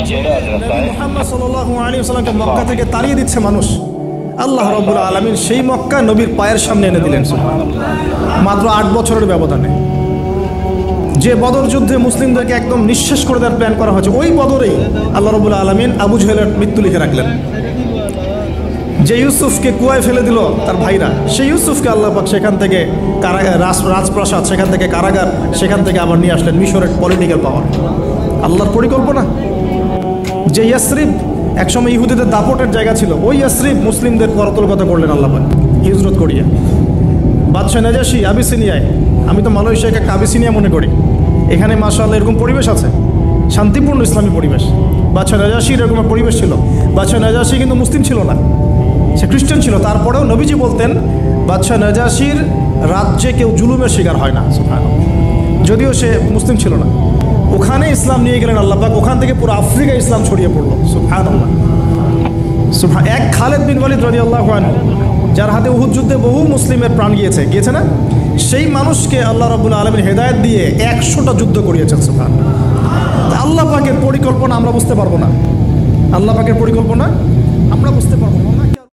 মুহাম্মদ সাল্লাল্লাহু আলাইহি ওয়াসাল্লামকে মক্কা থেকে তাড়িয়ে দিচ্ছে মানুষ, আল্লাহ রাব্বুল আলামিন সেই মক্কা নবীর পায়ের সামনে এনে দিলেন মাত্র 8 বছরের ব্যবধানে। যে বদর যুদ্ধে মুসলিমদেরকে একদম নিঃশেষ করে দেওয়ার প্ল্যান করা হয়েছে, ওই বদরেই আল্লাহ রাব্বুল আলামিন আবু জাহেলের মৃত্যু লিখে রাখলেন। যে ইউসুফকে কুয়ায় ফেলে দিল তার ভাইরা, সেই ইউসুফকে আল্লাহ পাক সেখান থেকে রাজপ্রাসাদ, সেখান থেকে কারাগার, সেখান থেকে আবার নিয়ে আসলেন মিশরের পলিটিক্যাল পাওয়ার। আল্লাহর পরিকল্পনা। যে ইয়াসরিব একসময় ইহুদিদের দাপটের জায়গা ছিল, ওই ইয়াসরিব মুসলিমদের করতলগত করলেন আল্লাহ পাক হিজরত করিয়ে। বাদশাহ নাজাশি আবিসিনিয়ায়, আমি তো মালয়েশিয়াকে একটা আবিসিনিয়া মনে করি, এখানে মাশাআল্লাহ এরকম পরিবেশ আছে, শান্তিপূর্ণ ইসলামী পরিবেশ। বাদশাহ নাজাশির এরকম পরিবেশ ছিল। বাদশাহ নাজাশি কিন্তু মুসলিম ছিল না, সে খ্রিস্টান ছিল। তারপরেও নবীজি বলতেন বাদশাহ নাজাশির রাজ্যে কেউ জুলুমের শিকার হয় না, সুবহানাল্লাহ, যদিও সে মুসলিম ছিল না। ওখানে ইসলাম নিয়ে গেলেন আল্লাহ পাক, ওখান থেকে পুরো আফ্রিকা ইসলাম ছড়িয়ে পড়লো, সুবহানাল্লাহ। এক খালেদ বিন ওয়ালিদ রাদিয়াল্লাহু আনহু, যার হাতে উহুদ যুদ্ধে বহু মুসলিমের প্রাণ গিয়েছে না, সেই মানুষকে আল্লাহ রাব্বুল আলামিন হেদায়েত দিয়ে 100টা যুদ্ধ করিয়েছেন, সুবহানাল্লাহ। আল্লাহ পাকের পরিকল্পনা আমরা বুঝতে পারবো না, আল্লাহ পাকের পরিকল্পনা আমরা বুঝতে পারবো না।